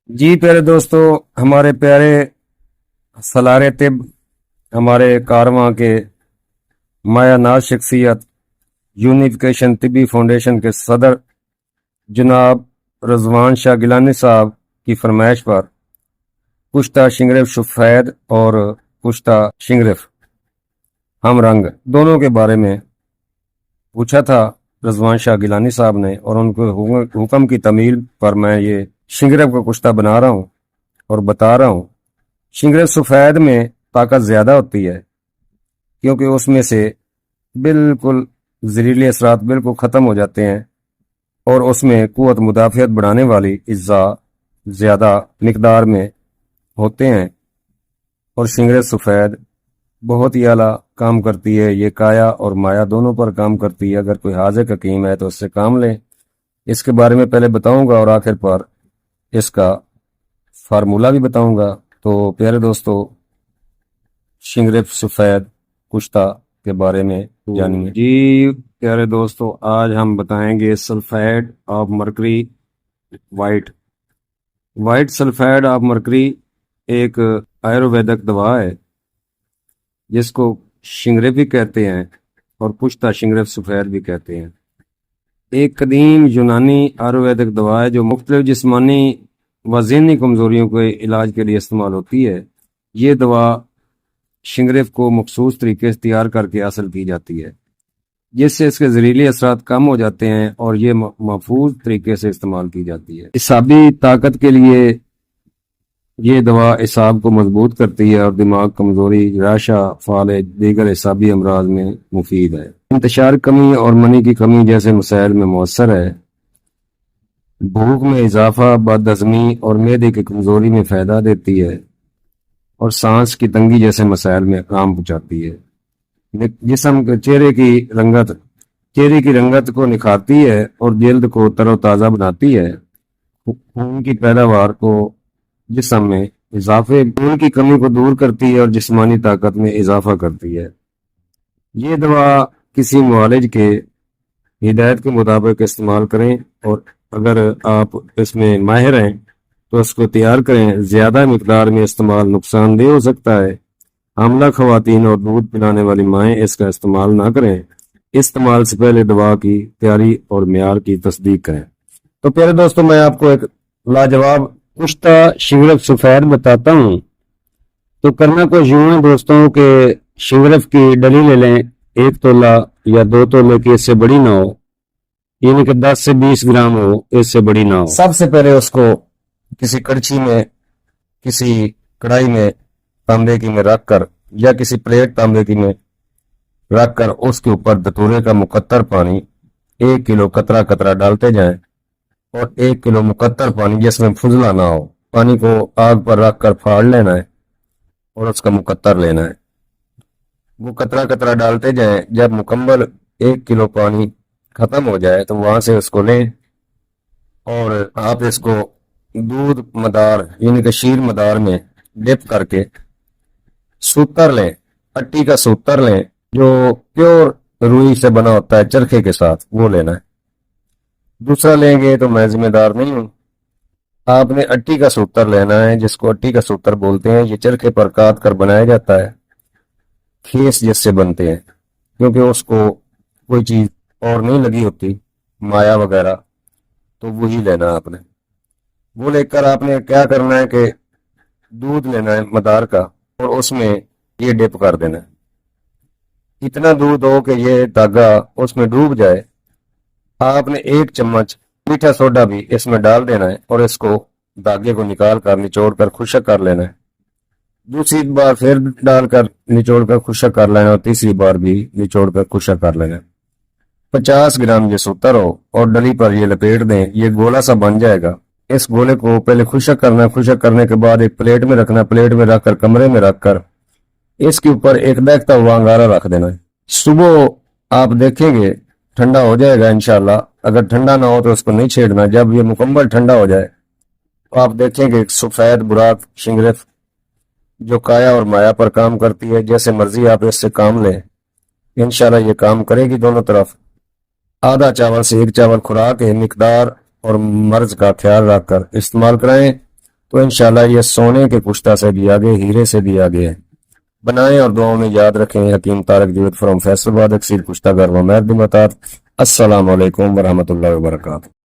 جی پیارے دوستو، ہمارے پیارے سالار طب، ہمارے کارواں کے مایہ ناز شخصیت یونیفیکیشن طبی فاؤنڈیشن کے صدر جناب رضوان شاہ گیلانی صاحب کی فرمائش پر کشتہ شنگریف سفید اور کشتہ شنگریف ہم رنگ دونوں کے بارے میں پوچھا تھا رضوان شاہ گیلانی صاحب نے، اور ان کے حکم کی تعمیل پر میں یہ شنگریف کا کشتہ بنا رہا ہوں اور بتا رہا ہوں۔ شنگریف سفید میں طاقت زیادہ ہوتی ہے کیونکہ اس میں سے بالکل زہریلے اثرات بالکل ختم ہو جاتے ہیں، اور اس میں قوت مدافعت بڑھانے والی اجزاء زیادہ مقدار میں ہوتے ہیں، اور شنگریف سفید بہت ہی اعلیٰ کام کرتی ہے۔ یہ کایا اور مایا دونوں پر کام کرتی ہے۔ اگر کوئی حاذق حکیم ہے تو اس سے کام لیں۔ اس کے بارے میں پہلے بتاؤں گا اور آخر پر اس کا فارمولہ بھی بتاؤں گا۔ تو پیارے دوستو، شنگریف سفید کشتہ کے بارے میں جانیں۔ جی پیارے دوستو، آج ہم بتائیں گے sulphate of mercury white sulphate of mercury ایک آیورویدک دوا ہے جس کو شنگریف بھی کہتے ہیں اور کشتہ شنگریف سفید بھی کہتے ہیں۔ ایک قدیم یونانی آیورویدک دوا ہے جو مختلف جسمانی و ذہنی کمزوریوں کے علاج کے لیے استعمال ہوتی ہے۔ یہ دوا شنگریف کو مخصوص طریقے سے تیار کر کے حاصل کی جاتی ہے جس سے اس کے زہریلے اثرات کم ہو جاتے ہیں، اور یہ محفوظ طریقے سے استعمال کی جاتی ہے۔ اعصابی طاقت کے لیے یہ دوا اعصاب کو مضبوط کرتی ہے اور دماغ کمزوری، راشا، فالج، دیگر اعصابی امراض میں مفید ہے۔ انتشار کمی اور منی کی کمی جیسے مسائل میں مؤثر ہے۔ بھوک میں اضافہ، بد ہضمی اور معدے کی کمزوری میں فائدہ دیتی ہے، اور سانس کی تنگی جیسے مسائل میں آرام پہنچاتی ہے۔ جسم کے چہرے کی رنگت کو نکھارتی ہے اور جلد کو تر و تازہ بناتی ہے۔ خون کی پیداوار کو جسم میں اضافے، خون کی کمی کو دور کرتی ہے اور جسمانی طاقت میں اضافہ کرتی ہے۔ یہ دوا کسی معالج کے ہدایت کے مطابق استعمال کریں، اور اگر آپ اس میں ماہر ہیں تو اس کو تیار کریں۔ زیادہ مقدار میں استعمال نقصان دہ ہو سکتا ہے۔ حاملہ خواتین اور دودھ پلانے والی مائیں اس کا استعمال نہ کریں۔ استعمال سے پہلے دوا کی تیاری اور معیار کی تصدیق کریں۔ تو پیارے دوستوں، میں آپ کو ایک لاجواب کشتہ شنگریف سفید بتاتا ہوں۔ تو کرنا کو یوں ہے دوستوں کہ شنگریف کی ڈلی لے لیں، 1 تولہ یا 2 تولے کی، اس سے بڑی نہ ہو، یعنی کہ 10 سے 20 گرام ہو، اس سے بڑی نہ ہو۔ سب سے پہلے اس کو کسی کڑچی میں، کسی کڑھائی میں تانبے کی میں رکھ کر، یا کسی پلیٹ تانبے کی میں رکھ کر، اس کے اوپر دتورے کا مقطر پانی 1 کلو قطرہ قطرہ ڈالتے جائیں، اور 1 کلو مقطر پانی جس میں فضلہ نہ ہو، پانی کو آگ پر رکھ کر پھاڑ لینا ہے اور اس کا مقطر لینا ہے۔ وہ قطرہ قطرہ ڈالتے جائیں۔ جب مکمل 1 کلو پانی ختم ہو جائے تو وہاں سے اس کو لیں، اور آپ اس کو دودھ مدار یعنی کہ شیر مدار میں ڈپ کر کے سوتر لیں، اٹی کا سوتر لیں جو پیور روئی سے بنا ہوتا ہے چرخے کے ساتھ، وہ لینا ہے۔ دوسرا لیں گے تو میں ذمہ دار نہیں ہوں، آپ نے اٹی کا سوتر لینا ہے، جس کو اٹی کا سوتر بولتے ہیں۔ یہ چرخے پر کاٹ کر بنایا جاتا ہے، کھیس جس سے بنتے ہیں، کیونکہ اس کو کوئی چیز اور نہیں لگی ہوتی، مایا وغیرہ، تو وہی لینا آپ نے۔ وہ لے کر آپ نے کیا کرنا ہے کہ دودھ لینا ہے مدار کا، اور اس میں یہ ڈپ کر دینا ہے۔ اتنا دودھ ہو کہ یہ دھاگا اس میں ڈوب جائے۔ آپ نے 1 چمچ میٹھا سوڈا بھی اس میں ڈال دینا ہے، اور اس کو دھاگے کو نکال کر نچوڑ کر خشک کر لینا ہے۔ دوسری بار پھر ڈال کر نچوڑ کر خشک کر لینا، اور تیسری بار بھی نچوڑ کر خشک کر لینا۔ 50 گرام یہ سوتر ہو اور ڈلی پر یہ لپیٹ دیں، یہ گولا سا بن جائے گا۔ اس گولے کو پہلے خشک کرنا ہے، خشک کرنے کے بعد ایک پلیٹ میں رکھنا، پلیٹ میں رکھ کر کمرے میں رکھ کر اس کے اوپر ایک دہتا ہوا انگارہ رکھ دینا ہے۔ صبح آپ دیکھیں گے ٹھنڈا ہو جائے گا انشاءاللہ۔ اگر ٹھنڈا نہ ہو تو اس کو نہیں چھیڑنا۔ جب یہ مکمل ٹھنڈا ہو جائے تو آپ دیکھیں گے سفید براق شنگریف جو کایا اور مایا پر کام کرتی ہے، جیسے مرضی آپ اس سے کام لیں، انشاءاللہ یہ کام کرے گی دونوں طرف۔ آدھا چاول سے 1 چاول خوراک ہے، مقدار اور مرض کا خیال رکھ کر استعمال کرائیں۔ تو انشاءاللہ یہ سونے کے کشتہ سے بھی آگے، ہیرے سے بھی آگے ہے۔ بنائیں اور دعاؤں میں یاد رکھیں۔ حکیم طارق جیوت فرام فیصل آباد، اکسیر کشتہ گھر و مہر دی مطار۔ السلام علیکم ورحمۃ اللہ وبرکاتہ۔